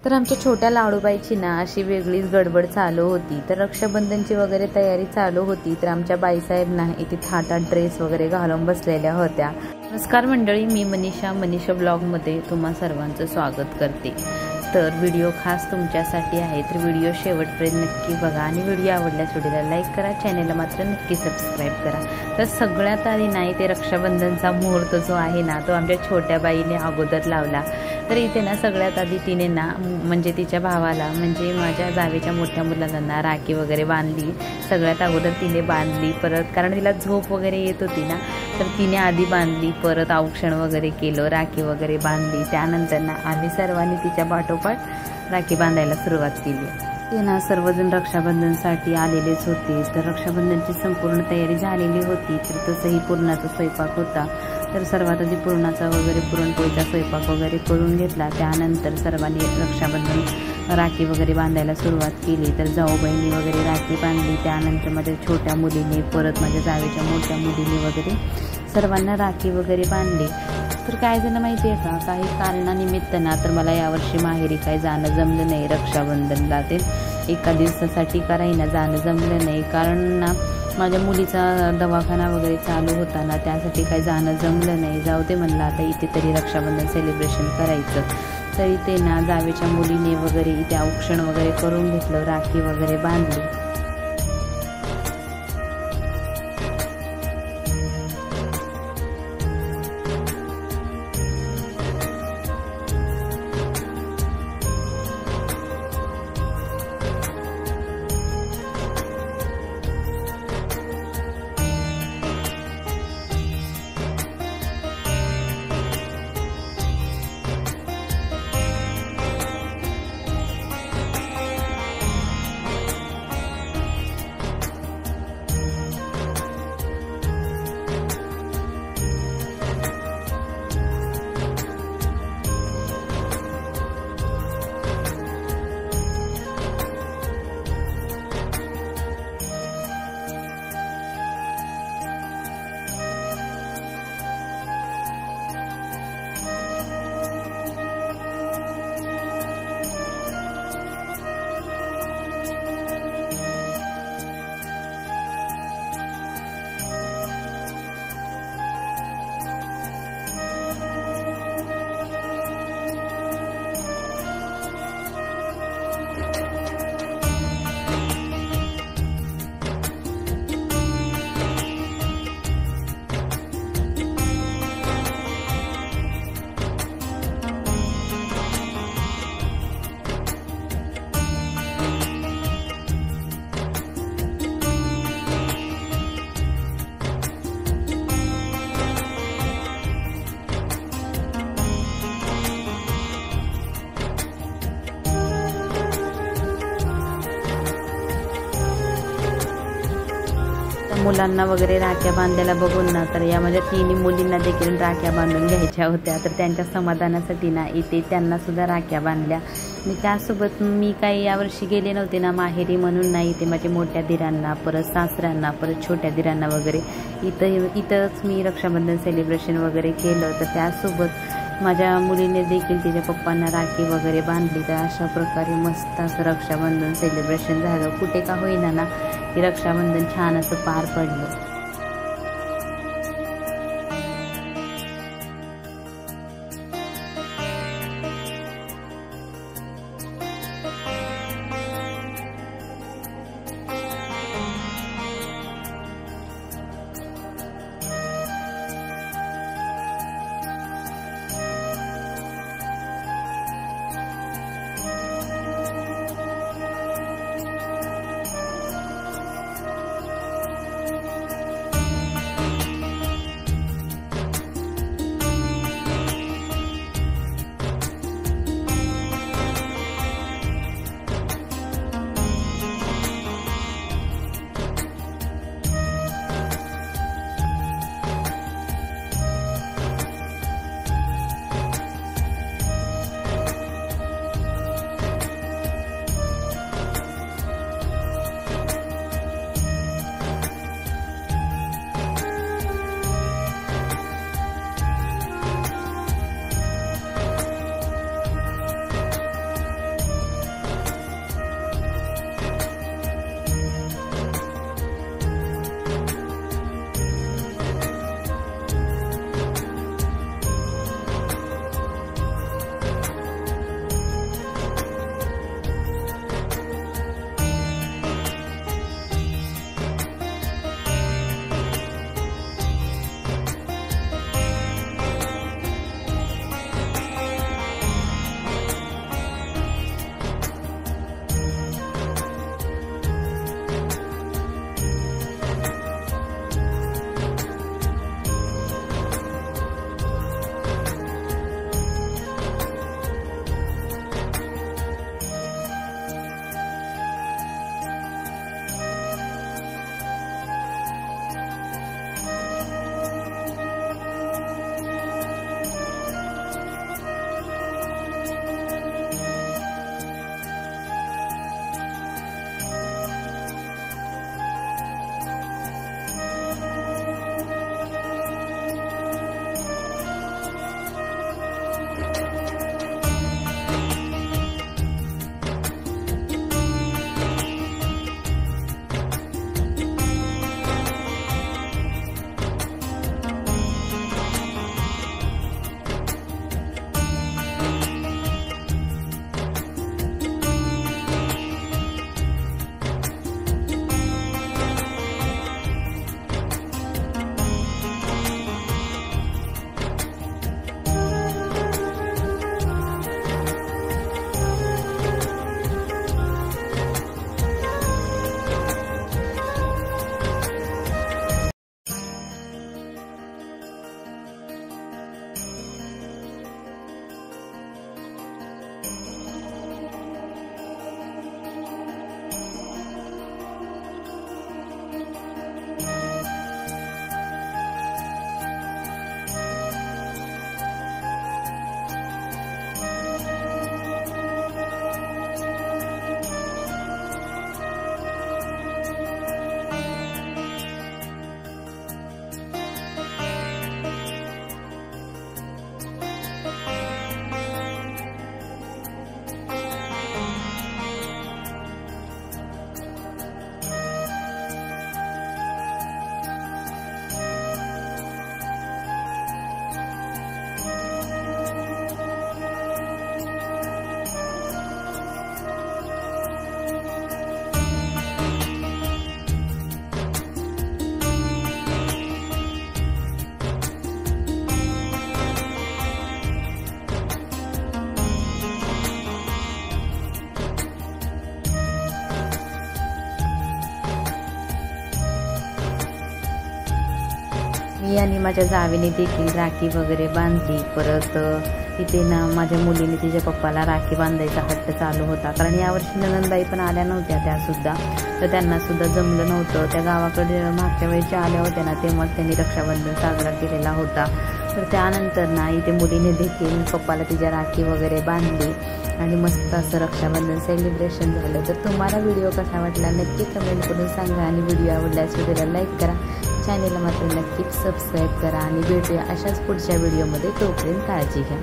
तर आमच्या छोट्या लाडूबाईची ना अशी वेगळीच गडबड चालू होती। तर रक्षाबंधनची वगैरे तयारी चालू होती। तर आमच्या बाईसाहेब ना इथे थाटात ड्रेस वगैरे घालून बसलेल्या होत्या। नमस्कार मंडळी, मी मनीषा ब्लॉगमध्ये तुम्हा सर्वांचं स्वागत करते। तर व्हिडिओ खास तुमच्यासाठी आहे, तर व्हिडिओ शेवटपर्यंत नक्की बघा आणि व्हिडिओ आवडल्यास व्हिडिओला लाईक करा, चॅनलला मात्र नक्की सबस्क्राईब करा। तर सगळ्यात आधी नाही ते रक्षाबंधनचा मुहूर्त जो आहे ना तो आमच्या छोट्या बाईने अगोदर लावला। तर इथे ना सगळ्यात आधी तिने ना म्हणजे तिच्या भावाला म्हणजे माझ्या जावेच्या मोठ्या मुलांना राखी वगैरे बांधली। सगळ्यात अगोदर तिने बांधली, परत कारण तिला झोप वगैरे येत होती ना, तर तिने आधी बांधली, परत औक्षण वगैरे केलं, राखी वगैरे बांधली। त्यानंतर ना आम्ही सर्वांनी तिच्या पाठोपाठ राखी बांधायला सुरुवात केली। ते ना सर्वजण रक्षाबंधनसाठी आलेलेच होते। तर रक्षाबंधनची संपूर्ण तयारी झालेली होती। तर तसंही पुरणाचा स्वयंपाक होता। तर सर्वात आधी पुरणाचा वगैरे पुरणपोळीचा स्वयंपाक वगैरे करून घेतला। त्यानंतर सर्वांनी रक्षाबंधन राखी वगैरे बांधायला सुरुवात केली। तर जाऊबाईंनी वगैरे राखी बांधली। त्यानंतर माझ्या छोट्या मुलीने, परत माझ्या जावेच्या मोठ्या मुलीने वगैरे सर्वांना राखी वगैरे बांधली। तर काय झालं माहिती आहे का, काही कारणानिमित्त ना तर मला यावर्षी माहेरी काही जाणं जमलं नाही। रक्षाबंधनला ते एका दिवसासाठी करायला जाणं जमलं नाही, कारण ना माझ्या मुलीचा दवाखाना वगैरे चालू होता ना, त्यासाठी काही जाणं जमलं नाही। जाऊ दे म्हणलं आता इथे तरी रक्षाबंधन सेलिब्रेशन करायचं। तर इथे ना जावेच्या मुलीने वगैरे इथे औक्षण वगैरे करून घेतलं, राखी वगैरे बांधली। मुलांना वगैरे राख्या बांधायला बघून ना तर या माझ्या तिन्ही मुलींना देखील राख्या बांधून घ्यायच्या होत्या। तर त्यांच्या समाधानासाठी ना इथे त्यांना सुद्धा राख्या बांधल्या। आणि त्यासोबत मी काही यावर्षी गेले नव्हते ना माहेरी, म्हणून नाही इथे माझ्या मोठ्या दिरांना, परत सासऱ्यांना, परत छोट्या दिरांना वगैरे इथंच मी रक्षाबंधन सेलिब्रेशन वगैरे केलं। तर त्यासोबत माझ्या मुलीने देखील तिच्या पप्पांना राखी वगैरे बांधली। तर अशा प्रकारे मस्त असं रक्षाबंधन सेलिब्रेशन झालं। कुठे का होईना ना की रक्षाबंधन छान असं पार पडलं। मी आणि माझ्या जावेने देखील राखी वगैरे बांधली। परत इथे ना माझ्या मुलीने तिच्या पप्पाला राखी बांधायचा हट्ट चालू होता, कारण यावर्षी नंदबाई पण आल्या नव्हत्या त्यासुद्धा, तर त्यांना सुद्धा जमलं नव्हतं। त्या गावाकडे मागच्या वेळेस आल्या होत्या ना, तेव्हाच त्यांनी रक्षाबंधन साजरा केलेला होता। तर त्यानंतर ना इथे मुलीने देखील पप्पाला तिच्या राखी वगैरे बांधली आणि मस्त असं रक्षाबंधन सेलिब्रेशन झालं। तर तुम्हाला व्हिडिओ कसा वाटला नक्की कमेंट करून सांगा आणि व्हिडिओ आवडल्यास व्हिडिओला लाईक करा, चॅनेलला मात्र नक्कीच सबस्क्राईब करा आणि भेटूया अशाच पुढच्या व्हिडिओमध्ये। तोपर्यंत काळजी घ्या।